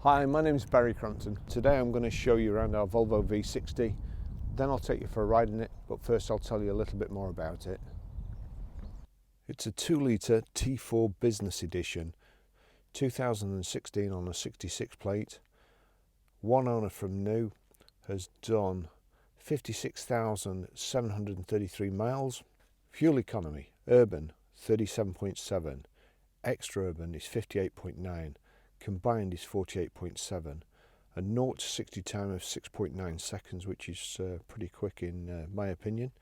Hi, my name is Barry Crampton. Today I'm going to show you around our Volvo V60, then I'll take you for a ride in it, but first I'll tell you a little bit more about it. It's a 2-litre T4 Business Edition, 2016 on a 66 plate, one owner from new, has done 56,733 miles, fuel economy, urban 37.7, extra urban is 58.9, combined is 48.7, a 0 to 60 time of 6.9 seconds, which is pretty quick in my opinion.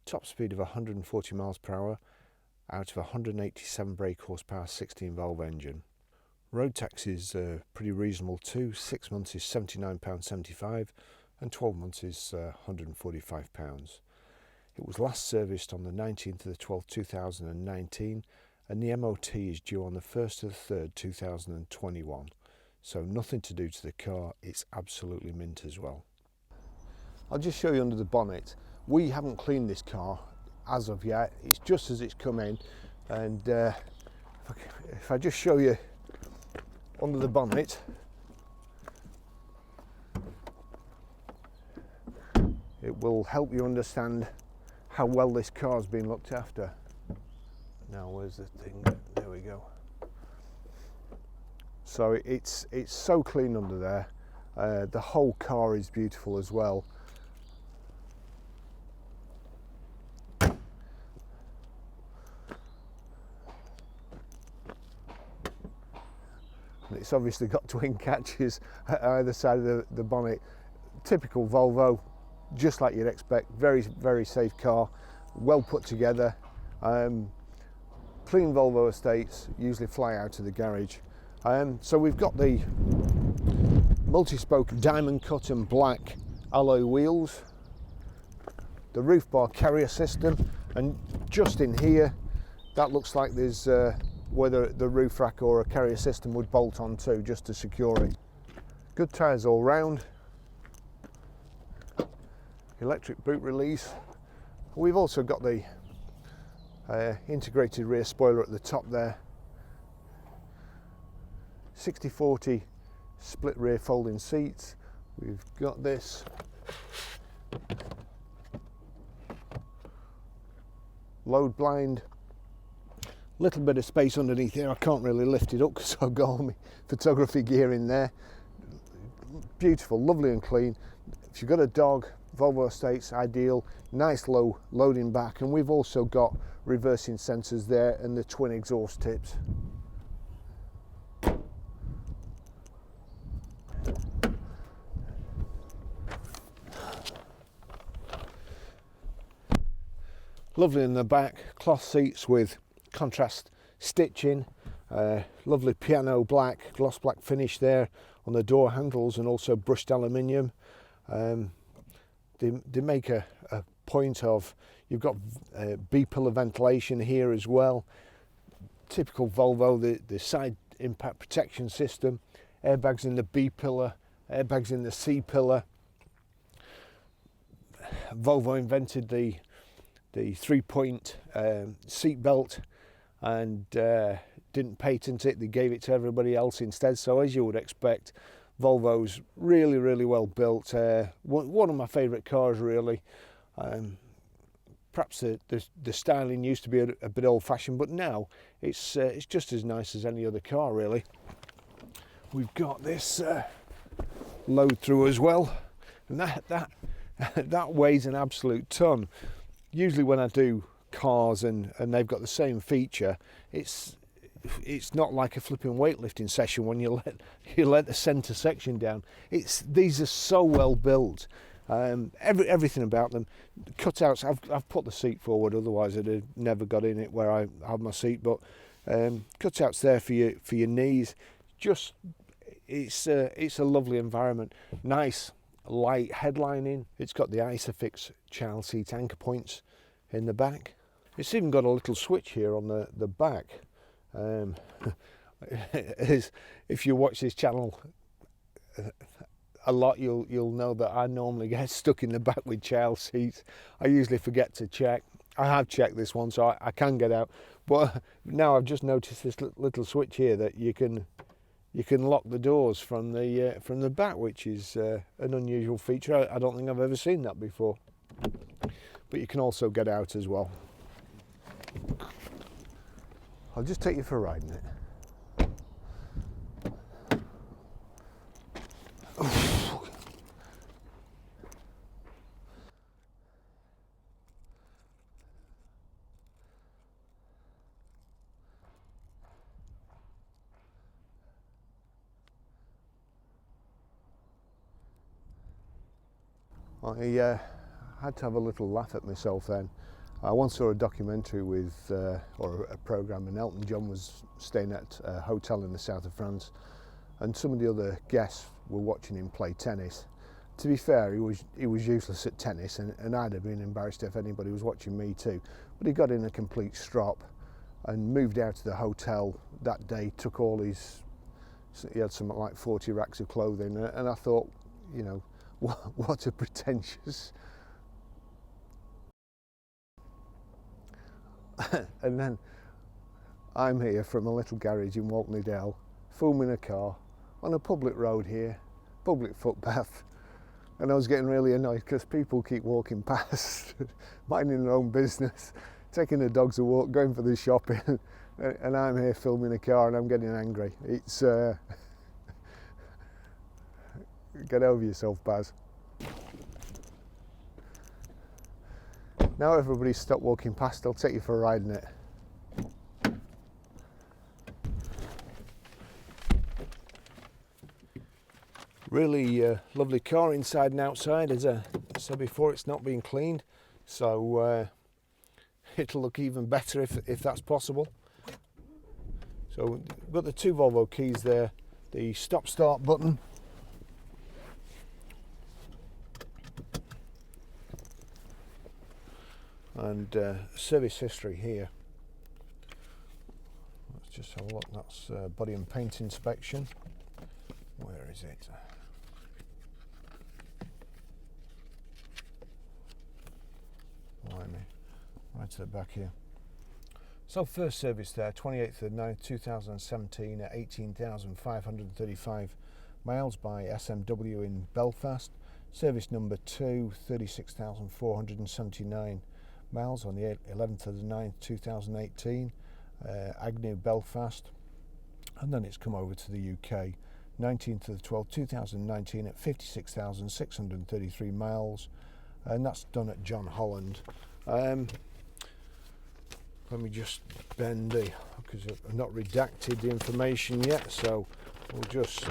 Top speed of 140 miles per hour out of 187 brake horsepower 16 valve engine. Road tax is pretty reasonable too. 6 months is £79.75 and 12 months is £145. It was last serviced on the 19th of the 12th 2019, and the MOT is due on the 1st of the 3rd 2021. So nothing to do to the car, it's absolutely mint as well. I'll just show you under the bonnet. We haven't cleaned this car as of yet, it's just as it's come in, and if I just show you under the bonnet, it will help you understand how well this car's been looked after. Now where's the thing? There we go. So it's so clean under there. The whole car is beautiful as well. It's obviously got twin catches at either side of the bonnet. Typical Volvo, just like you'd expect. Very, very safe car, well put together. Clean Volvo estates usually fly out of the garage. So we've got the multi-spoke diamond cut and black alloy wheels, the roof bar carrier system, and just in here, that looks like there's where the roof rack or a carrier system would bolt onto just to secure it. Good tyres all round. Electric boot release. We've also got the integrated rear spoiler at the top there. 60/40 split rear folding seats. We've got this load blind. Little bit of space underneath here. I can't really lift it up because I've got all my photography gear in there. Beautiful, lovely and clean. If you've got a dog, Volvo estates ideal. Nice low loading back, and we've also got reversing sensors there and the twin exhaust tips. Lovely in the back, cloth seats with contrast stitching, lovely piano black, gloss black finish there on the door handles, and also brushed aluminium. They make a point of, you've got B-pillar ventilation here as well. Typical Volvo, the side impact protection system, airbags in the B-pillar, airbags in the C-pillar. Volvo invented the 3-point seat belt and didn't patent it. They gave it to everybody else instead. So as you would expect, Volvo's really, really well built. One of my favourite cars, really. Perhaps the styling used to be a bit old-fashioned, but now it's just as nice as any other car, really. We've got this load through as well, and that weighs an absolute ton. Usually when I do cars and they've got the same feature, it's not like a flipping weightlifting session when you let the centre section down. These are so well built. Everything about them. Cutouts. I've put the seat forward, otherwise I'd have never got in it where I have my seat. But cutouts there for your knees. Just it's a lovely environment. Nice light headlining. It's got the Isofix child seat anchor points in the back. It's even got a little switch here on the back. If you watch this channel a lot, you'll know that I normally get stuck in the back with child seats. I usually forget to check. I have checked this one, so I can get out. But now I've just noticed this little switch here that you can you can lock the doors from the back, which is an unusual feature. I don't think I've ever seen that before. But you can also get out as well. I'll just take you for a ride in it. I had to have a little laugh at myself then. I once saw a documentary with, or a programme, and Elton John was staying at a hotel in the south of France, and some of the other guests were watching him play tennis. To be fair, he was useless at tennis, and I'd have been embarrassed if anybody was watching me too. But he got in a complete strop and moved out of the hotel that day, took all his, he had something like 40 racks of clothing, and I thought, you know, what a pretentious. And then I'm here from a little garage in Walton Dale, filming a car on a public road here, public footpath, and I was getting really annoyed because people keep walking past, minding their own business, taking the dogs a walk, going for the shopping, and I'm here filming a car and I'm getting angry. It's get over yourself, Baz. Now everybody's stopped walking past, I'll take you for a ride in it. Really lovely car inside and outside. As I said before, it's not being cleaned, so it'll look even better if that's possible. So we've got the two Volvo keys there, the stop-start button, and service history here. Let's just have a look. That's body and paint inspection. Where is it? Blimey. Right to the back here. So first service there, 28th of the 9th 2017 at 18,535 miles by SMW in Belfast. Service number 2, 36,479 miles on the 11th of the 9th 2018, Agnew, Belfast, and then it's come over to the UK, 19th of the 12th 2019 at 56,633 miles, and that's done at John Holland. Let me just bend the, because I've not redacted the information yet, so we'll just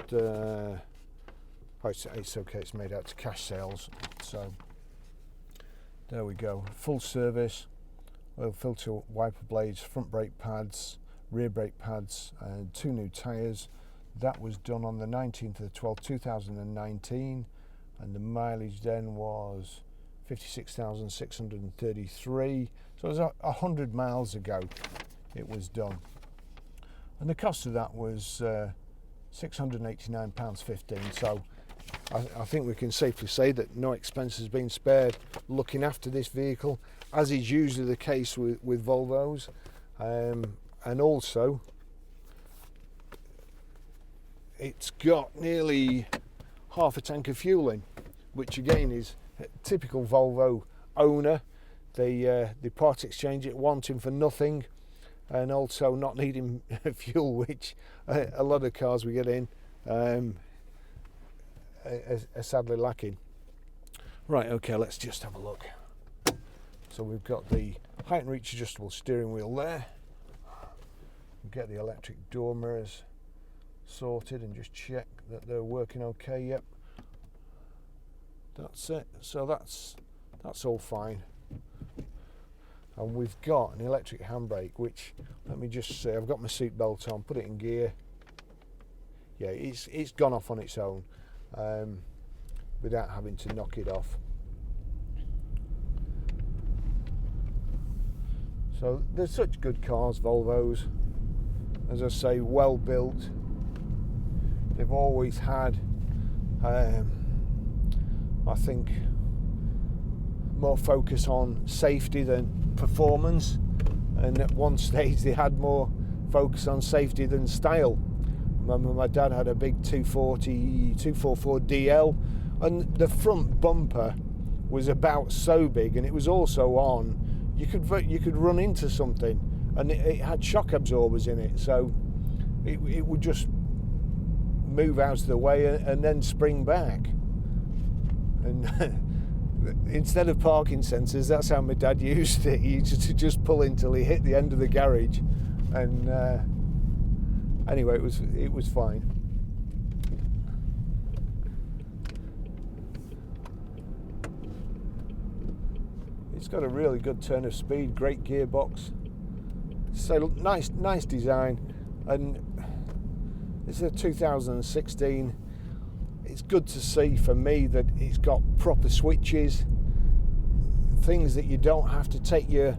it's okay, it's made out to cash sales, so there we go. Full service, oil filter, wiper blades, front brake pads, rear brake pads, and 2 new tyres. That was done on the 19th of the 12th 2019, and the mileage then was 56,633, so it was 100 miles ago it was done, and the cost of that was £689.15. so I think we can safely say that no expense has been spared looking after this vehicle, as is usually the case with Volvos, and also it's got nearly half a tank of fuel in, which again is typical Volvo owner. They part exchange it wanting for nothing, and also not needing fuel, which a lot of cars we get in are sadly lacking. Right, okay, let's just have a look. So we've got the height and reach adjustable steering wheel there. We'll get the electric door mirrors sorted and just check that they're working okay. Yep, that's it. So that's all fine. And we've got an electric handbrake, which, let me just say, I've got my seat belt on, put it in gear. Yeah, it's gone off on its own without having to knock it off. So they're such good cars, Volvos. As I say, well built. They've always had, I think, more focus on safety than performance, and at one stage they had more focus on safety than style, My dad had a big 244 DL, and the front bumper was about so big, and it was also on. You could run into something, and it had shock absorbers in it, so it would just move out of the way and then spring back. And instead of parking sensors, that's how my dad used it. He used to just pull in till he hit the end of the garage, and anyway, it was fine. It's got a really good turn of speed, great gearbox. So nice design, and it's a 2016. It's good to see for me that it's got proper switches, things that you don't have to take your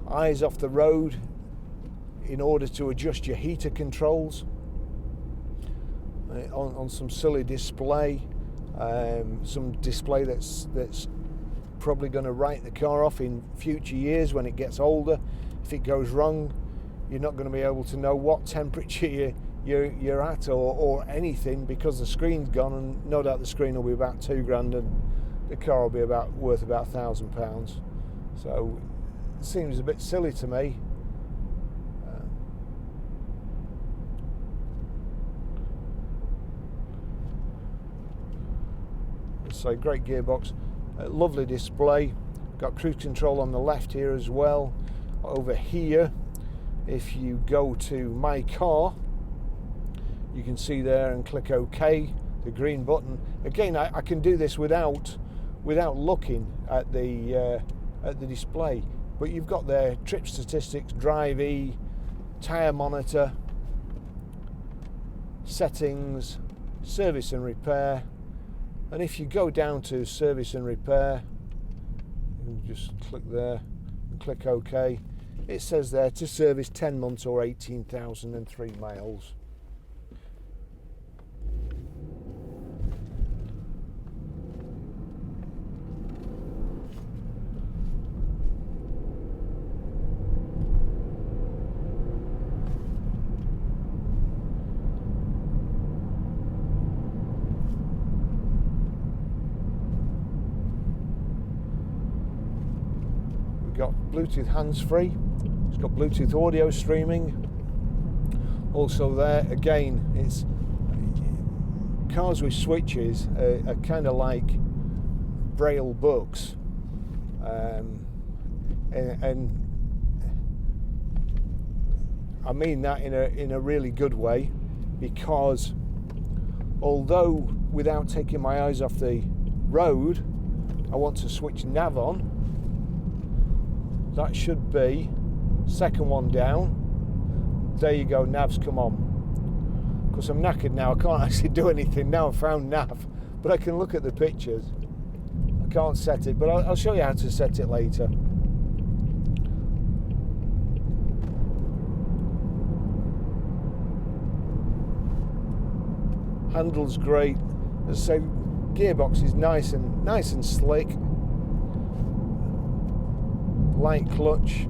eyes off the road in order to adjust your heater controls on some silly display, some display that's probably going to write the car off in future years when it gets older. If it goes wrong, you're not going to be able to know what temperature you're at or anything, because the screen's gone, and no doubt the screen will be about £2,000 and the car will be worth about £1,000. So it seems a bit silly to me. So great gearbox, lovely display, got cruise control on the left here as well. Over here, if you go to My Car, you can see there and click OK, the green button. Again, I can do this without looking at the display, but you've got there trip statistics, drive E, tyre monitor, settings, service and repair. And if you go down to service and repair, you just click there and click OK. It says there to service 10 months or 18,003 miles. Got Bluetooth hands-free, it's got Bluetooth audio streaming. Also there, again, it's cars with switches are kind of like braille books, and I mean that in a really good way, because although without taking my eyes off the road I want to switch nav on, that should be second one down. There you go, nav's come on. Because I'm knackered now, I can't actually do anything now. I've found nav, but I can look at the pictures. I can't set it, but I'll show you how to set it later. Handles great. As I say, gearbox is nice and slick. Light clutch,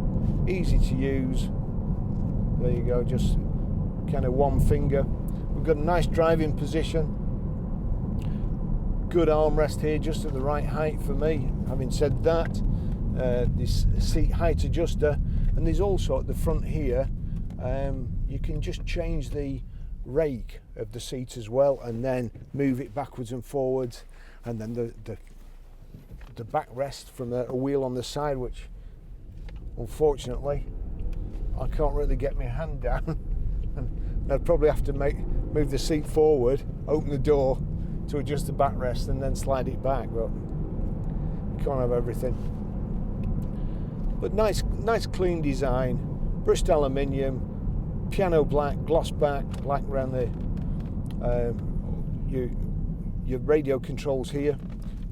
easy to use. There you go, just kind of one finger. We've got a nice driving position. Good armrest here, just at the right height for me. Having said that, this seat height adjuster, and there's also at the front here, you can just change the rake of the seat as well, and then move it backwards and forwards, and then the backrest from a wheel on the side, which unfortunately I can't really get my hand down, and I'd probably have to move the seat forward, open the door to adjust the backrest, and then slide it back, but you can't have everything. But nice clean design, brushed aluminium, piano black, gloss back, black around your radio controls here,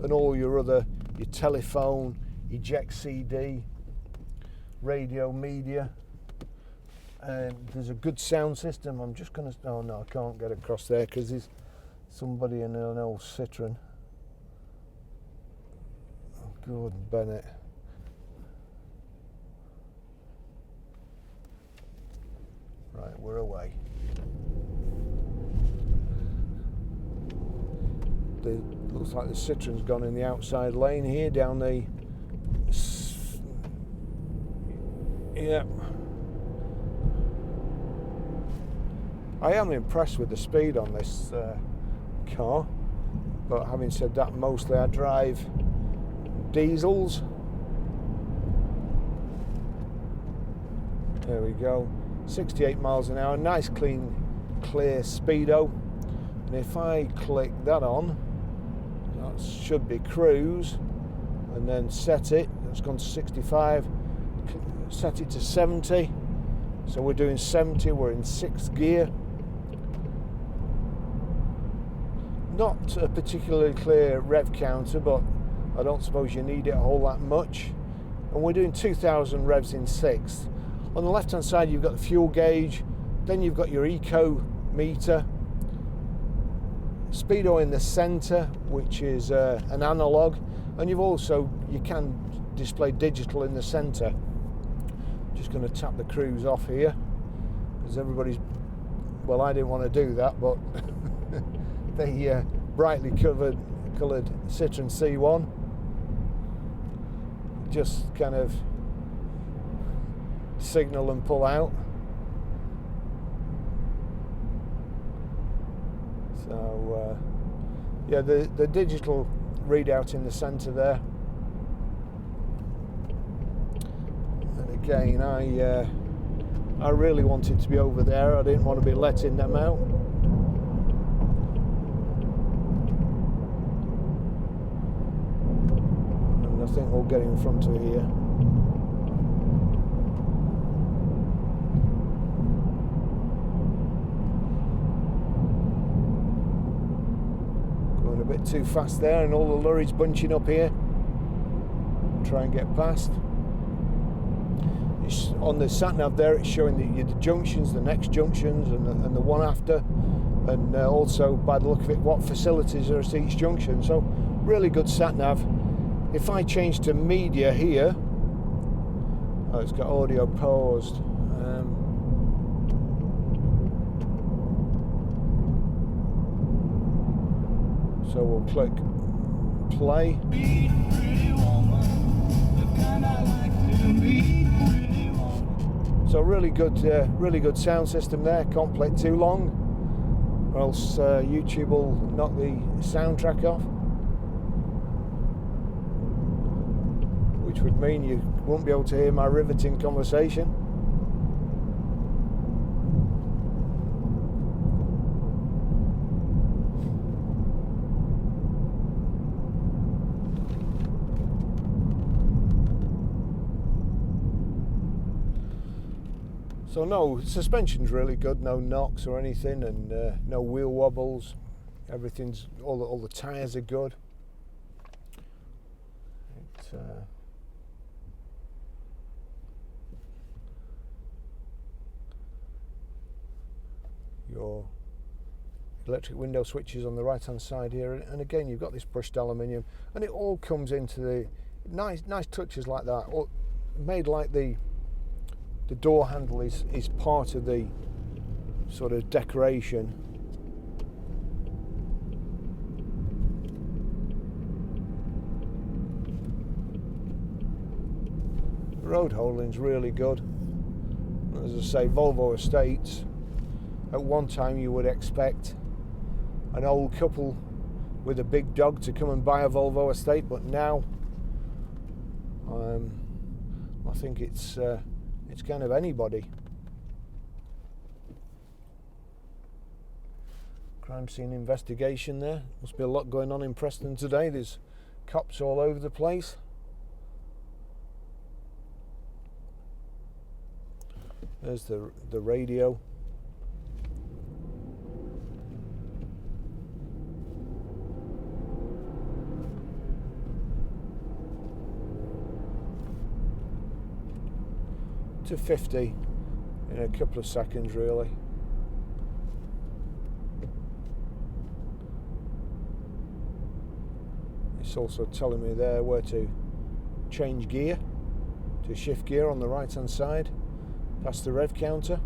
and all your telephone, eject CD, radio, media, and there's a good sound system. I'm just gonna, oh no, I can't get across there because there's somebody in an old Citroen. Oh, Gordon Bennett. Right, we're away. looks like the Citroen's gone in the outside lane here down the. Yeah. I am impressed with the speed on this car, but having said that, mostly I drive diesels. There we go, 68 miles an hour, nice clean clear speedo. And if I click that on, that should be cruise, and then set it, it's gone to 65, set it to 70, so we're doing 70, we're in 6th gear. Not a particularly clear rev counter, but I don't suppose you need it a whole that much. And we're doing 2,000 revs in 6th. On the left hand side you've got the fuel gauge, then you've got your eco meter, speedo in the centre, which is an analog, and you can display digital in the centre. Just going to tap the cruise off here because well, I didn't want to do that, but the brightly coloured Citroen C1 just kind of signal and pull out. So yeah, the digital readout in the centre there. And again, I really wanted to be over there. I didn't want to be letting them out. And I think we'll get in front of here. Going a bit too fast there, and all the lorries bunching up here. Try and get past. On the sat nav there, it's showing the junctions, the next junctions, and the one after, and also by the look of it, what facilities are at each junction. So really good sat nav. If I change to media here, oh, it's got audio paused. So we'll click play. So really good sound system there. Can't play it too long, or else YouTube will knock the soundtrack off, which would mean you won't be able to hear my riveting conversation. So no, suspension's really good, no knocks or anything, and no wheel wobbles. Everything's, all the tyres are good. Your electric window switches on the right hand side here, and again you've got this brushed aluminium, and it all comes into the nice touches like that, or made like the door handle is part of the sort of decoration. The road holding's really good. As I say, Volvo estates, at one time you would expect an old couple with a big dog to come and buy a Volvo estate, but now I think it's kind of anybody. Crime scene investigation there. Must be a lot going on in Preston today. There's cops all over the place. There's the radio. To 50 in a couple of seconds, really. It's also telling me there where to change gear, to shift gear on the right hand side, past the rev counter.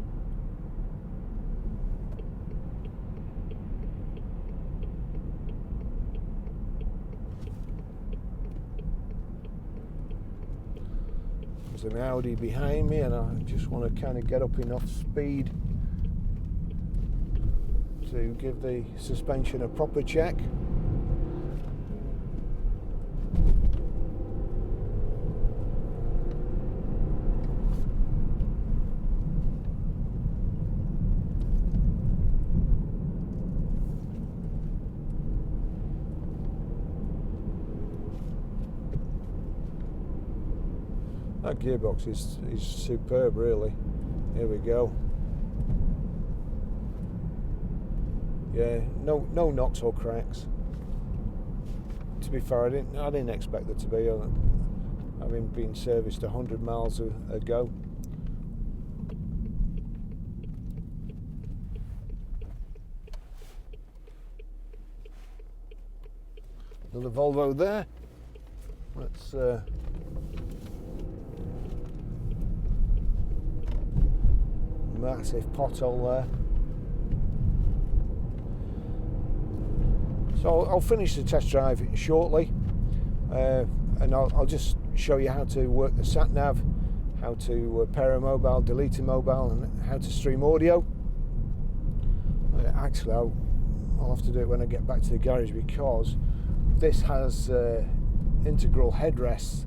There's an Audi behind me, and I just want to kind of get up enough speed to give the suspension a proper check. That gearbox is superb, really. Here we go. Yeah, no knocks or cracks. To be fair, I didn't expect there to be, having been serviced 100 miles ago. Another Volvo there. Let's massive pothole there. So I'll finish the test drive shortly, and I'll just show you how to work the sat nav, how to pair a mobile, delete a mobile, and how to stream audio. Actually, I'll have to do it when I get back to the garage, because this has integral headrests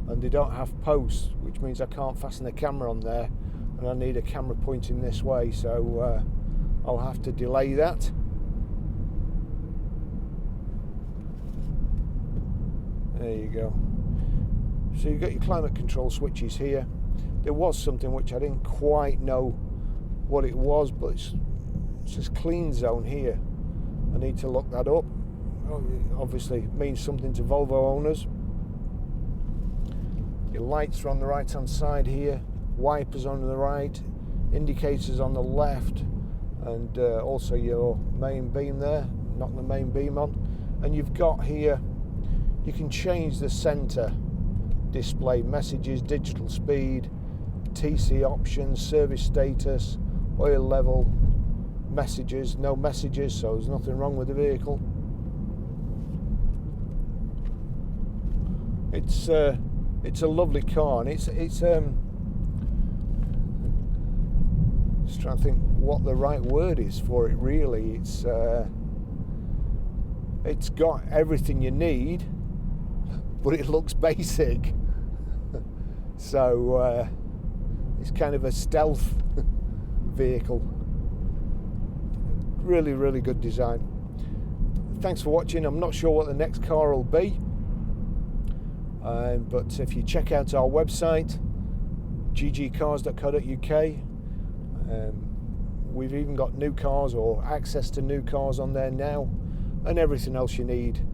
and they don't have posts, which means I can't fasten the camera on there, and I need a camera pointing this way, so I'll have to delay that. There you go. So you've got your climate control switches here. There was something which I didn't quite know what it was, but it says clean zone here. I need to look that up. Obviously it means something to Volvo owners. Your lights are on the right hand side here, wipers on the right, indicators on the left, and also your main beam there. Knock the main beam on, and you've got here, you can change the center display, messages, digital speed, TC options, service status, oil level, messages, no messages, so there's nothing wrong with the vehicle. It's a lovely car, and it's just trying to think what the right word is for it, really. It's got everything you need, but it looks basic. So it's kind of a stealth vehicle. Really, really good design. Thanks for watching. I'm not sure what the next car will be, but if you check out our website, ggcars.co.uk, we've even got new cars or access to new cars on there now, and everything else you need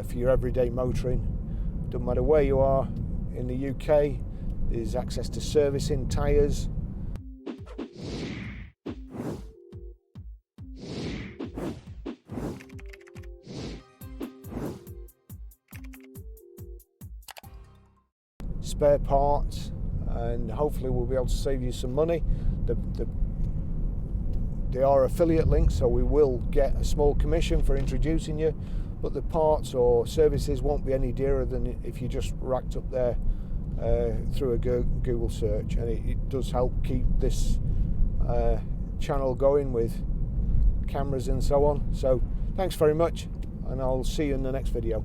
for your everyday motoring. Doesn't matter where you are in the UK, there's access to servicing, tyres. Spare parts, and hopefully we'll be able to save you some money. They are affiliate links, so we will get a small commission for introducing you, but the parts or services won't be any dearer than if you just racked up there through a Google search, and it does help keep this channel going with cameras and so on. So thanks very much, and I'll see you in the next video.